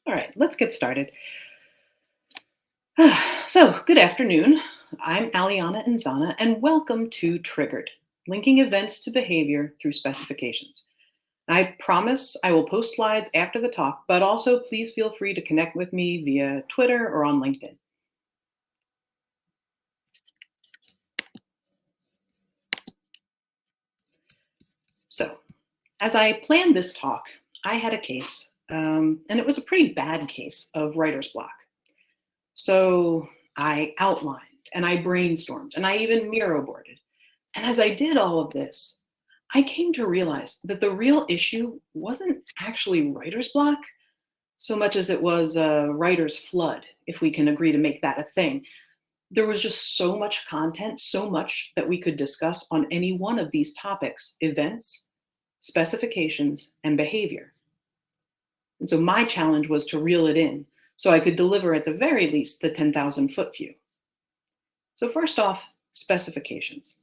All right, let's get started. So, good afternoon. I'm Alianna Inzana, and welcome to Triggered, linking events to behavior through specifications. I promise I will post slides after the talk, but also please feel free to connect with me via Twitter or on LinkedIn. So, as I planned this talk, I had a case, and it was a pretty bad case of writer's block. So, I outlined and I brainstormed and I even Miro boarded. And as I did all of this, I came to realize that the real issue wasn't actually writer's block so much as it was a writer's flood, if we can agree to make that a thing. There was just so much content, so much that we could discuss on any one of these topics: events, specifications, and behavior. And so my challenge was to reel it in so I could deliver at the very least the 10,000 foot view. So, first off, specifications.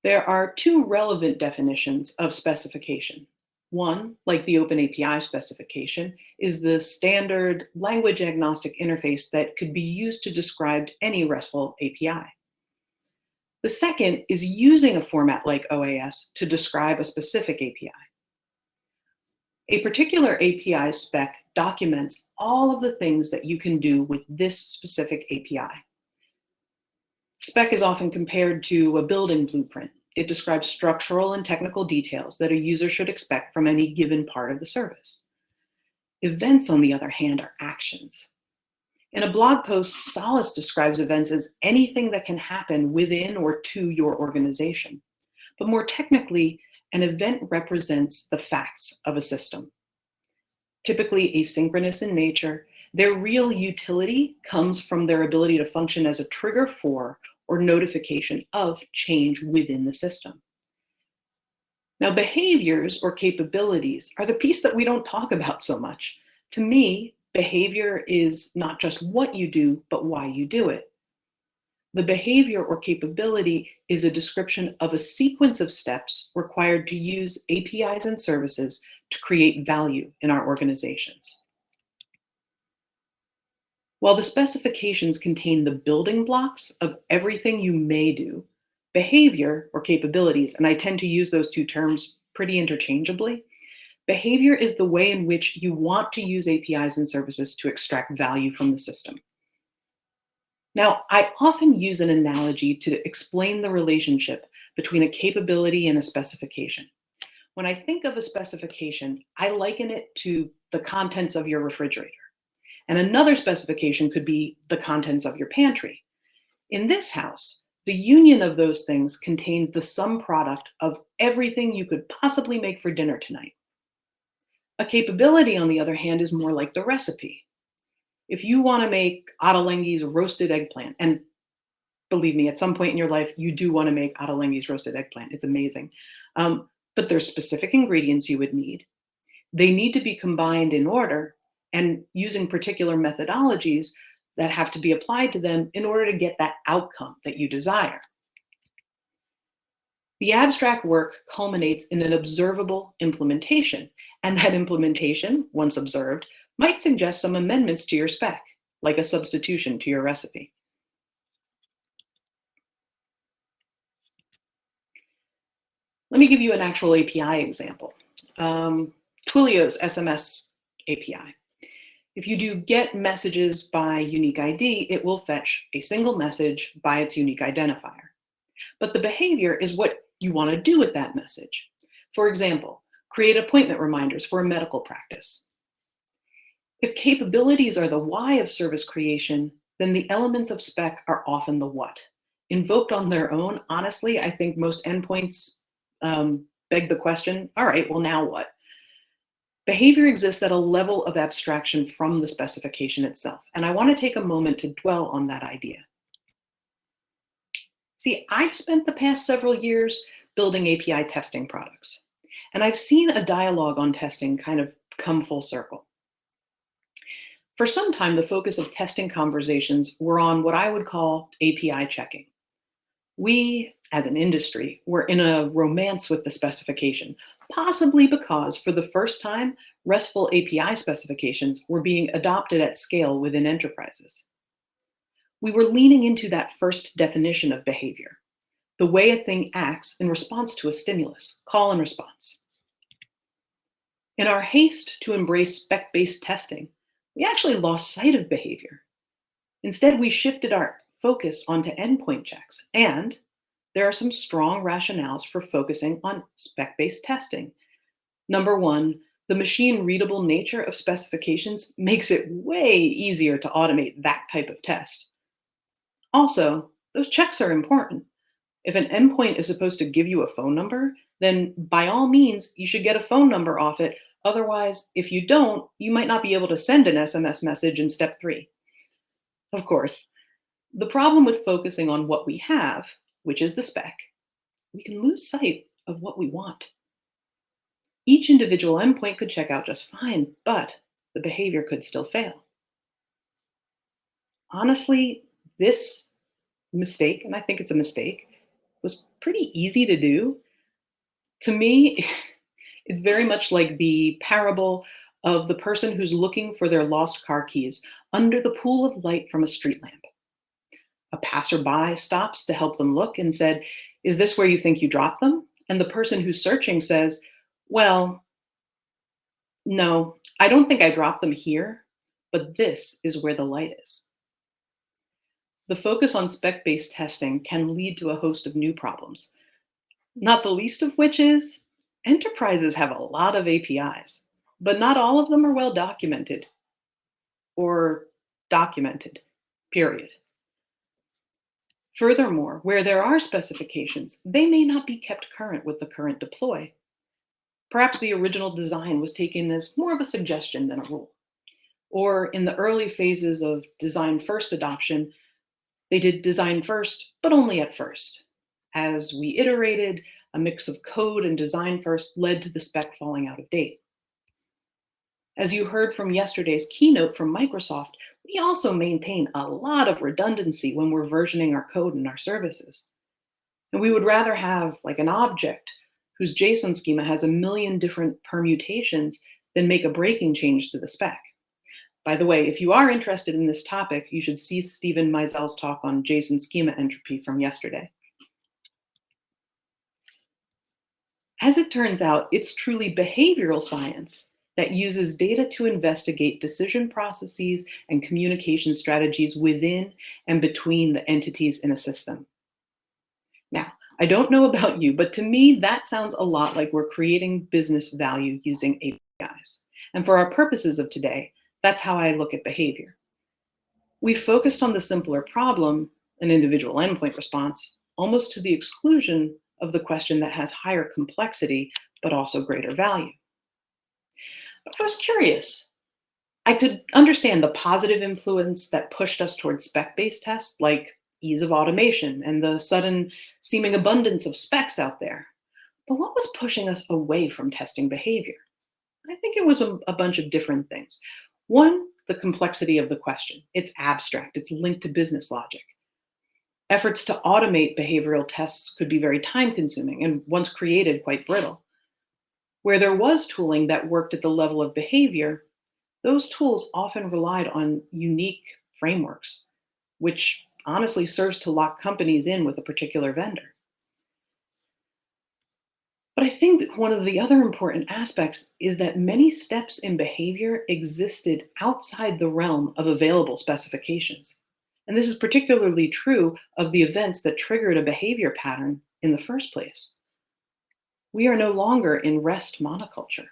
There are two relevant definitions of specification. One, like the OpenAPI specification, is the standard language agnostic interface that could be used to describe any RESTful API. The second is using a format like OAS to describe a specific API. A particular API spec documents all of the things that you can do with this specific API. Spec is often compared to a building blueprint. It describes structural and technical details that a user should expect from any given part of the service. Events, on the other hand, are actions. In a blog post, Solace describes events as anything that can happen within or to your organization. But more technically, an event represents the facts of a system. Typically asynchronous in nature, their real utility comes from their ability to function as a trigger for or notification of change within the system. Now, behaviors or capabilities are the piece that we don't talk about so much. To me, behavior is not just what you do, but why you do it. The behavior or capability is a description of a sequence of steps required to use APIs and services to create value in our organizations. While the specifications contain the building blocks of everything you may do, behavior or capabilities, and I tend to use those two terms pretty interchangeably, behavior is the way in which you want to use APIs and services to extract value from the system. Now, I often use an analogy to explain the relationship between a capability and a specification. When I think of a specification, I liken it to the contents of your refrigerator. And another specification could be the contents of your pantry. In this house, the union of those things contains the sum product of everything you could possibly make for dinner tonight. A capability, on the other hand, is more like the recipe. If you want to make Ottolenghi's roasted eggplant, and believe me, at some point in your life, you do want to make Ottolenghi's roasted eggplant. It's amazing. But there's specific ingredients you would need. They need to be combined in order and using particular methodologies that have to be applied to them in order to get that outcome that you desire. The abstract work culminates in an observable implementation, and that implementation, once observed, might suggest some amendments to your spec, like a substitution to your recipe. Let me give you an actual API example. Twilio's SMS API. If you do get messages by unique ID, it will fetch a single message by its unique identifier. But the behavior is what you want to do with that message. For example, create appointment reminders for a medical practice. If capabilities are the why of service creation, then the elements of spec are often the what. Invoked on their own, honestly, I think most endpoints beg the question, all right, well, now what? Behavior exists at a level of abstraction from the specification itself, and I want to take a moment to dwell on that idea. See, I've spent the past several years building API testing products, and I've seen a dialogue on testing kind of come full circle. For some time, the focus of testing conversations were on what I would call API checking. We, as an industry, were in a romance with the specification, possibly because for the first time, RESTful API specifications were being adopted at scale within enterprises. We were leaning into that first definition of behavior, the way a thing acts in response to a stimulus, call and response. In our haste to embrace spec-based testing, we actually lost sight of behavior. Instead, we shifted our focus onto endpoint checks, and there are some strong rationales for focusing on spec-based testing. Number one, the machine-readable nature of specifications makes it way easier to automate that type of test. Also, those checks are important. If an endpoint is supposed to give you a phone number, then by all means, you should get a phone number off it. Otherwise, if you don't, you might not be able to send an SMS message in step 3. Of course, the problem with focusing on what we have, which is the spec, we can lose sight of what we want. Each individual endpoint could check out just fine, but the behavior could still fail. Honestly, this mistake, and I think it's a mistake, was pretty easy to do. To me, it's very much like the parable of the person who's looking for their lost car keys under the pool of light from a street lamp. A passerby stops to help them look and said, "Is this where you think you dropped them?" And the person who's searching says, "Well, no, I don't think I dropped them here, but this is where the light is." The focus on spec-based testing can lead to a host of new problems, not the least of which is enterprises have a lot of APIs, but not all of them are well documented or documented, period. Furthermore, where there are specifications, they may not be kept current with the current deploy. Perhaps the original design was taken as more of a suggestion than a rule. Or in the early phases of design first adoption, they did design first, but only at first. As we iterated, a mix of code and design first led to the spec falling out of date. As you heard from yesterday's keynote from Microsoft, we also maintain a lot of redundancy when we're versioning our code and our services. And we would rather have like an object whose JSON schema has a million different permutations than make a breaking change to the spec. By the way, if you are interested in this topic, you should see Stephen Meisel's talk on JSON schema entropy from yesterday. As it turns out, it's truly behavioral science that uses data to investigate decision processes and communication strategies within and between the entities in a system. Now, I don't know about you, but to me, that sounds a lot like we're creating business value using APIs. And for our purposes of today, that's how I look at behavior. We focused on the simpler problem, an individual endpoint response, almost to the exclusion of the question that has higher complexity, but also greater value. But I was curious. I could understand the positive influence that pushed us towards spec-based tests, like ease of automation and the sudden seeming abundance of specs out there. But what was pushing us away from testing behavior? I think it was a bunch of different things. One, the complexity of the question. It's abstract, it's linked to business logic. Efforts to automate behavioral tests could be very time consuming and once created, quite brittle. Where there was tooling that worked at the level of behavior, those tools often relied on unique frameworks, which honestly serves to lock companies in with a particular vendor. But I think that one of the other important aspects is that many steps in behavior existed outside the realm of available specifications. And this is particularly true of the events that triggered a behavior pattern in the first place. We are no longer in REST monoculture.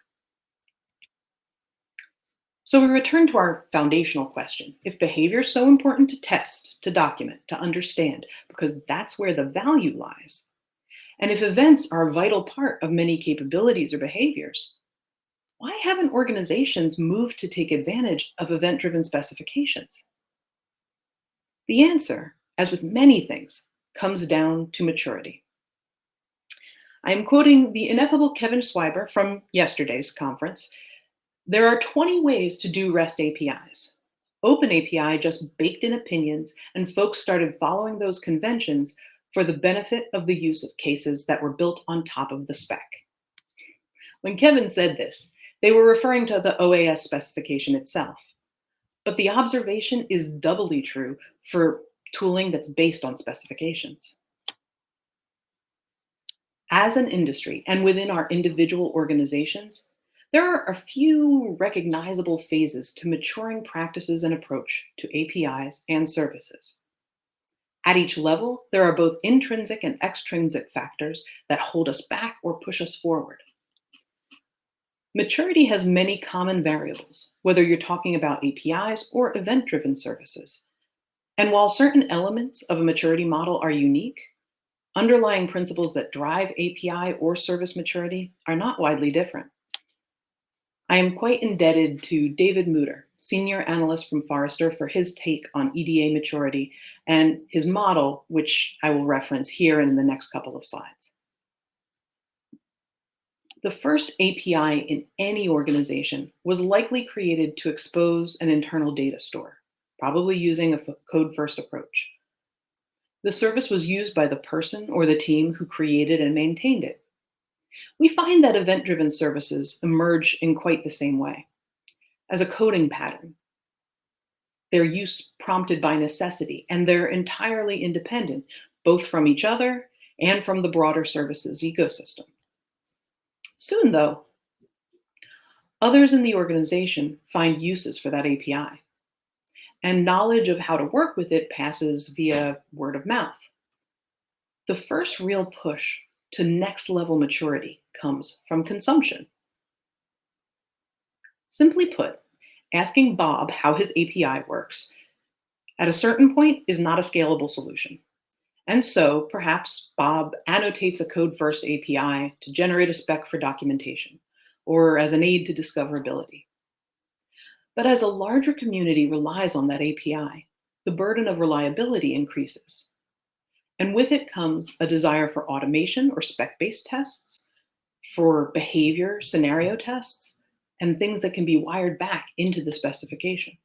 So we return to our foundational question. If behavior is so important to test, to document, to understand, because that's where the value lies, and if events are a vital part of many capabilities or behaviors, why haven't organizations moved to take advantage of event-driven specifications? The answer, as with many things, comes down to maturity. I am quoting the ineffable Kevin Schreiber from yesterday's conference. There are 20 ways to do REST APIs. OpenAPI just baked in opinions, and folks started following those conventions, for the benefit of the use cases that were built on top of the spec. When Kevin said this, they were referring to the OAS specification itself. But the observation is doubly true for tooling that's based on specifications. As an industry and within our individual organizations, there are a few recognizable phases to maturing practices and approach to APIs and services. At each level, there are both intrinsic and extrinsic factors that hold us back or push us forward. Maturity has many common variables, whether you're talking about APIs or event-driven services. And while certain elements of a maturity model are unique, underlying principles that drive API or service maturity are not widely different. I am quite indebted to David Mutter, senior analyst from Forrester, for his take on EDA maturity and his model, which I will reference here in the next couple of slides. The first API in any organization was likely created to expose an internal data store, probably using a code-first approach. The service was used by the person or the team who created and maintained it. We find that event-driven services emerge in quite the same way, as a coding pattern. Their use prompted by necessity, and they're entirely independent, both from each other and from the broader services ecosystem. Soon, though, others in the organization find uses for that API, and knowledge of how to work with it passes via word of mouth. The first real push to next level maturity comes from consumption. Simply put, asking Bob how his API works at a certain point is not a scalable solution. And so perhaps Bob annotates a code-first API to generate a spec for documentation, or as an aid to discoverability. But as a larger community relies on that API, the burden of reliability increases. And with it comes a desire for automation or spec-based tests, for behavior scenario tests, and things that can be wired back into the specification.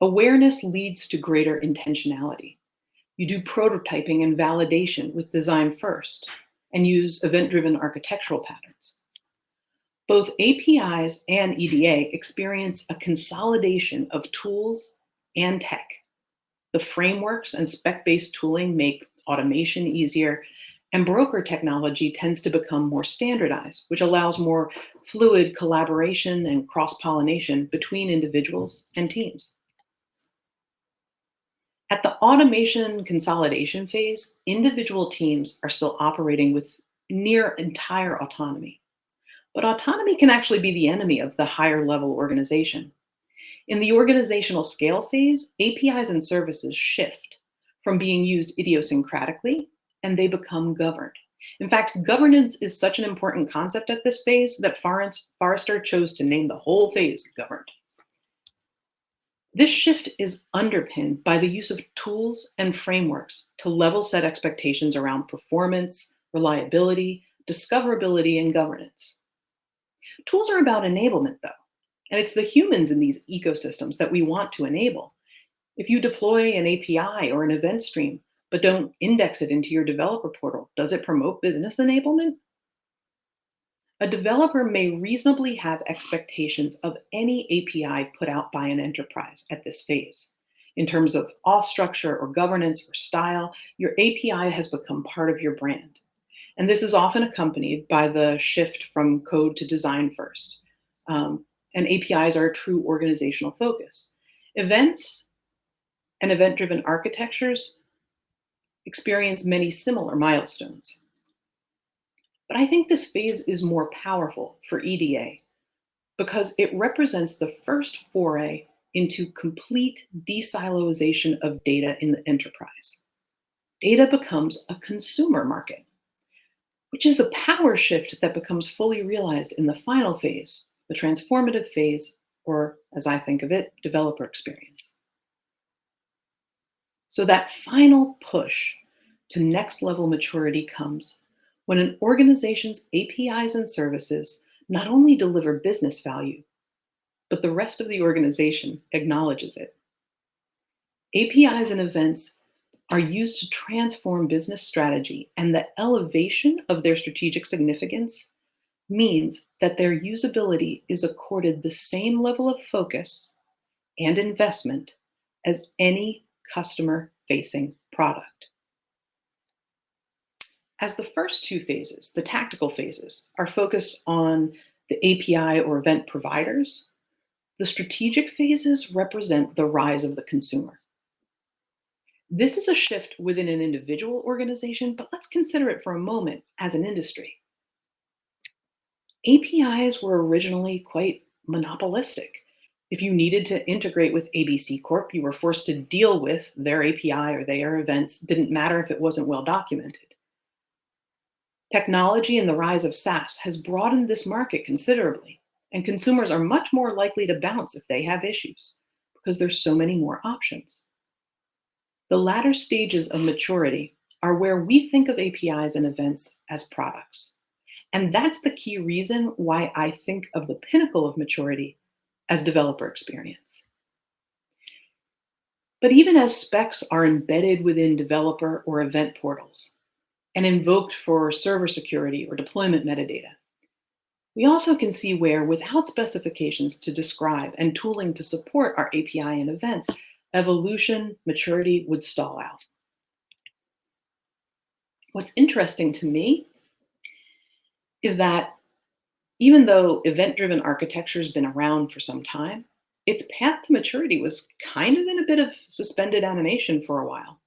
Awareness leads to greater intentionality. You do prototyping and validation with design first, and use event-driven architectural patterns. Both APIs and EDA experience a consolidation of tools and tech. The frameworks and spec-based tooling make automation easier, and broker technology tends to become more standardized, which allows more fluid collaboration and cross-pollination between individuals and teams. At the automation consolidation phase, individual teams are still operating with near entire autonomy. But autonomy can actually be the enemy of the higher level organization. In the organizational scale phase, APIs and services shift from being used idiosyncratically, and they become governed. In fact, governance is such an important concept at this phase that Forrester chose to name the whole phase governed. This shift is underpinned by the use of tools and frameworks to level set expectations around performance, reliability, discoverability, and governance. Tools are about enablement, though, and it's the humans in these ecosystems that we want to enable. If you deploy an API or an event stream, but don't index it into your developer portal, does it promote business enablement? A developer may reasonably have expectations of any API put out by an enterprise at this phase. In terms of auth structure or governance or style, your API has become part of your brand. And this is often accompanied by the shift from code to design first. And APIs are a true organizational focus. Events and event-driven architectures experience many similar milestones. But I think this phase is more powerful for EDA because it represents the first foray into complete desiloization of data in the enterprise. Data becomes a consumer market, which is a power shift that becomes fully realized in the final phase, the transformative phase, or as I think of it, developer experience. So that final push to next level maturity comes when an organization's APIs and services not only deliver business value, but the rest of the organization acknowledges it. APIs and events are used to transform business strategy, and the elevation of their strategic significance means that their usability is accorded the same level of focus and investment as any customer-facing product. As the first two phases, the tactical phases, are focused on the API or event providers, the strategic phases represent the rise of the consumer. This is a shift within an individual organization, but let's consider it for a moment as an industry. APIs were originally quite monopolistic. If you needed to integrate with ABC Corp, you were forced to deal with their API or their events. Didn't matter if it wasn't well documented. Technology and the rise of SaaS has broadened this market considerably, and consumers are much more likely to bounce if they have issues because there's so many more options. The latter stages of maturity are where we think of APIs and events as products. And that's the key reason why I think of the pinnacle of maturity as developer experience. But even as specs are embedded within developer or event portals and invoked for server security or deployment metadata, we also can see where, without specifications to describe and tooling to support our API and events, evolution, maturity would stall out. What's interesting to me is that even though event-driven architecture has been around for some time, its path to maturity was kind of in a bit of suspended animation for a while.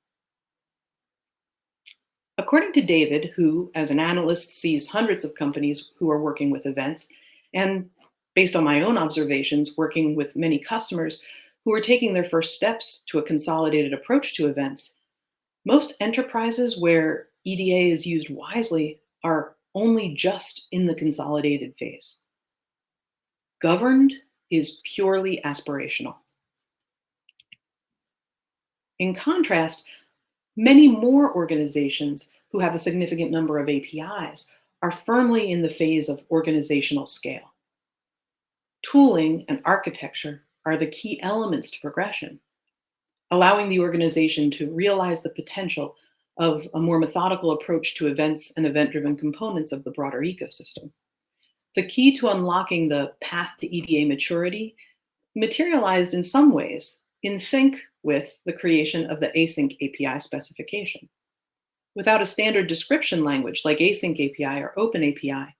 According to David, who, as an analyst, sees hundreds of companies who are working with events, and based on my own observations, working with many customers who are taking their first steps to a consolidated approach to events, most enterprises where EDA is used wisely are only just in the consolidated phase. Governed is purely aspirational. In contrast, many more organizations who have a significant number of APIs are firmly in the phase of organizational scale. Tooling and architecture are the key elements to progression, allowing the organization to realize the potential of a more methodical approach to events and event-driven components of the broader ecosystem. The key to unlocking the path to EDA maturity materialized in some ways in sync with the creation of the async API specification. Without a standard description language like async API or open API,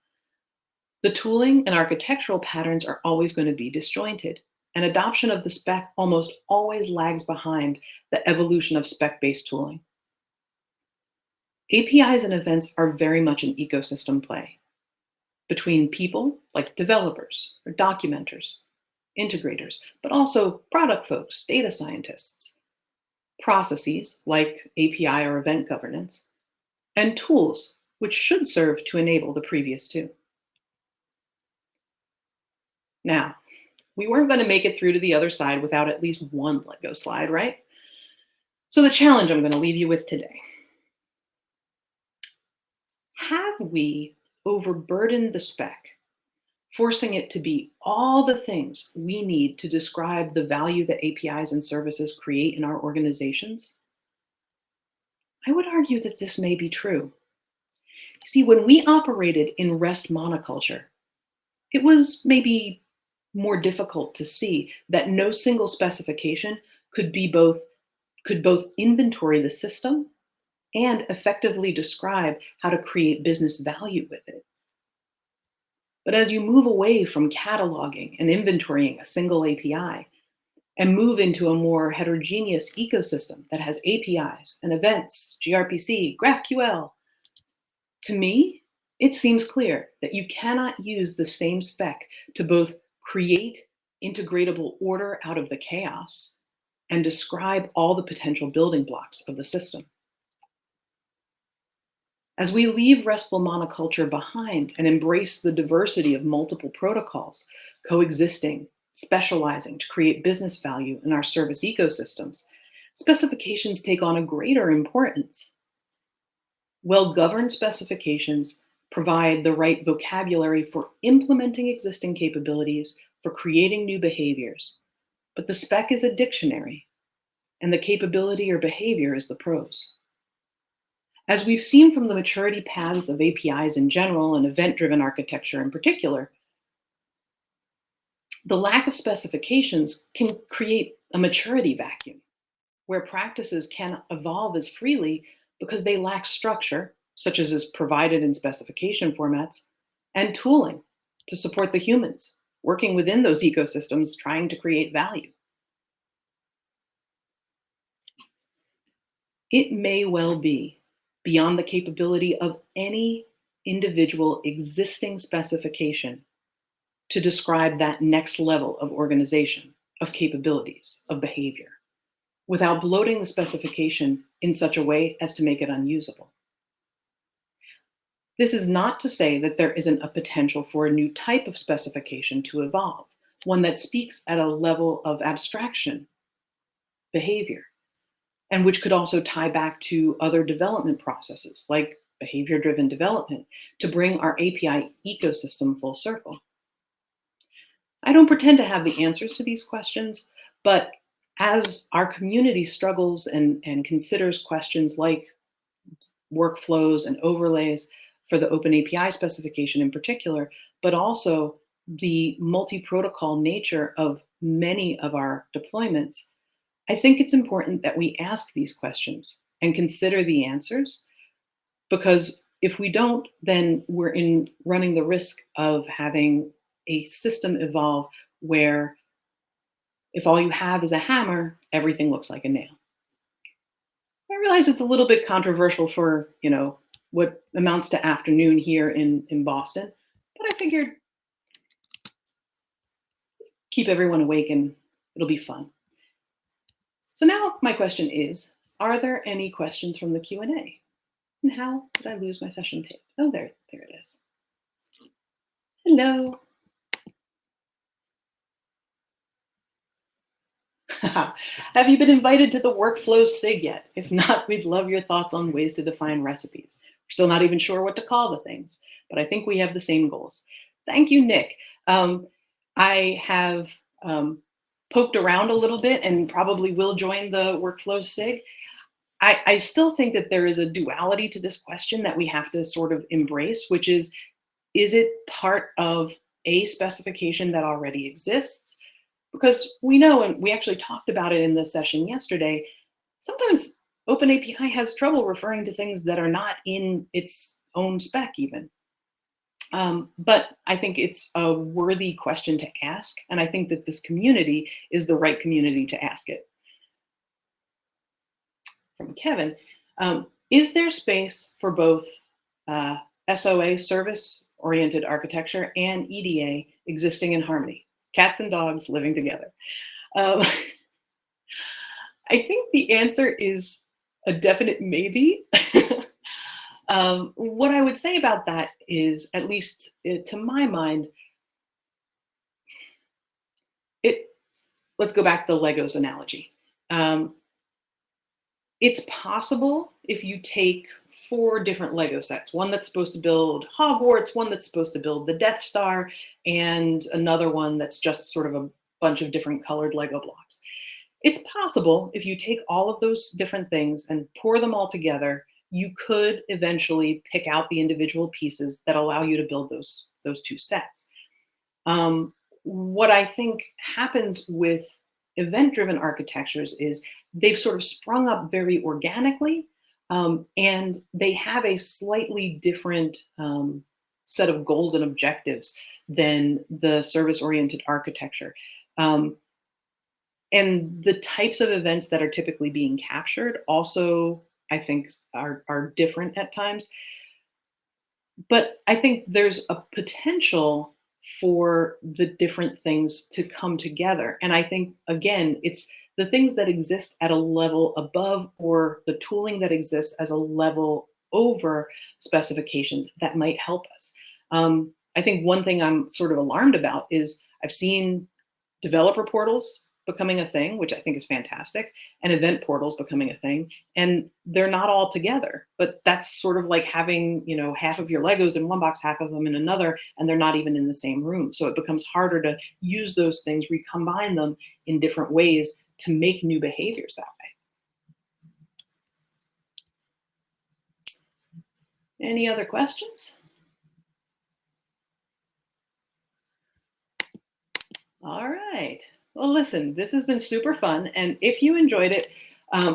the tooling and architectural patterns are always going to be disjointed, and adoption of the spec almost always lags behind the evolution of spec-based tooling. APIs and events are very much an ecosystem play between people like developers or documenters, integrators, but also product folks, data scientists, processes like API or event governance, and tools which should serve to enable the previous two. Now, we weren't going to make it through to the other side without at least one let go slide, right? So the challenge I'm going to leave you with today. Have we overburdened the spec, forcing it to be all the things we need to describe the value that APIs and services create in our organizations? I would argue that this may be true. See, when we operated in REST monoculture, it was maybe more difficult to see that no single specification could both inventory the system and effectively describe how to create business value with it. But as you move away from cataloging and inventorying a single API and move into a more heterogeneous ecosystem that has APIs and events, gRPC, GraphQL, to me, it seems clear that you cannot use the same spec to both create integratable order out of the chaos and describe all the potential building blocks of the system. As we leave RESTful monoculture behind and embrace the diversity of multiple protocols coexisting, specializing to create business value in our service ecosystems, specifications take on a greater importance. Well-governed specifications provide the right vocabulary for implementing existing capabilities, for creating new behaviors, but the spec is a dictionary, and the capability or behavior is the prose. As we've seen from the maturity paths of APIs in general and event-driven architecture in particular, the lack of specifications can create a maturity vacuum where practices can evolve as freely because they lack structure, such as is provided in specification formats, and tooling to support the humans working within those ecosystems trying to create value. It may well be beyond the capability of any individual existing specification to describe that next level of organization, of capabilities, of behavior, without bloating the specification in such a way as to make it unusable. This is not to say that there isn't a potential for a new type of specification to evolve, one that speaks at a level of abstraction, behavior, and which could also tie back to other development processes like behavior-driven development to bring our API ecosystem full circle. I don't pretend to have the answers to these questions, but as our community struggles and considers questions like workflows and overlays for the Open API specification in particular, but also the multi-protocol nature of many of our deployments, I think it's important that we ask these questions and consider the answers, because if we don't, then we're running the risk of having a system evolve where if all you have is a hammer, everything looks like a nail. I realize it's a little bit controversial for, what amounts to afternoon here in Boston, but I figured keep everyone awake and it'll be fun. So now my question is, are there any questions from the Q&A? And how did I lose my session tape? Oh, there it is. Hello. Have you been invited to the workflow SIG yet? If not, we'd love your thoughts on ways to define recipes. We're still not even sure what to call the things, but I think we have the same goals. Thank you, Nick. I have poked around a little bit and probably will join the workflow SIG. I still think that there is a duality to this question that we have to sort of embrace, which is it part of a specification that already exists? Because we know, and we actually talked about it in the session yesterday, sometimes OpenAPI has trouble referring to things that are not in its own spec even. But I think it's a worthy question to ask, and I think that this community is the right community to ask it. From Kevin, is there space for both SOA, service-oriented architecture, and EDA existing in harmony? Cats and dogs living together. I think the answer is a definite maybe. What I would say about that is, at least to my mind, let's go back to the Legos analogy. It's possible if you take 4 different Lego sets, one that's supposed to build Hogwarts, one that's supposed to build the Death Star, and another one that's just sort of a bunch of different colored Lego blocks. It's possible if you take all of those different things and pour them all together, you could eventually pick out the individual pieces that allow you to build those 2 sets. What I think happens with event-driven architectures is they've sort of sprung up very organically, and they have a slightly different set of goals and objectives than the service-oriented architecture. And the types of events that are typically being captured also, I think, are different at times. But I think there's a potential for the different things to come together. And I think, again, it's the things that exist at a level above or the tooling that exists as a level over specifications that might help us. I think one thing I'm sort of alarmed about is I've seen developer portals becoming a thing, which I think is fantastic, and event portals becoming a thing, and they're not all together. But that's sort of like having, half of your Legos in one box, half of them in another, and they're not even in the same room. So it becomes harder to use those things, recombine them in different ways to make new behaviors that way. Any other questions? All right. Well, listen, this has been super fun. And if you enjoyed it,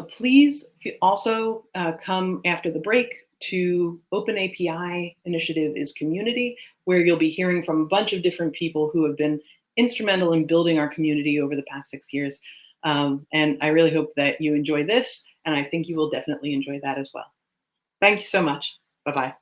please also come after the break to Open API Initiative is Community, where you'll be hearing from a bunch of different people who have been instrumental in building our community over the past 6 years. And I really hope that you enjoy this, and I think you will definitely enjoy that as well. Thank you so much. Bye-bye.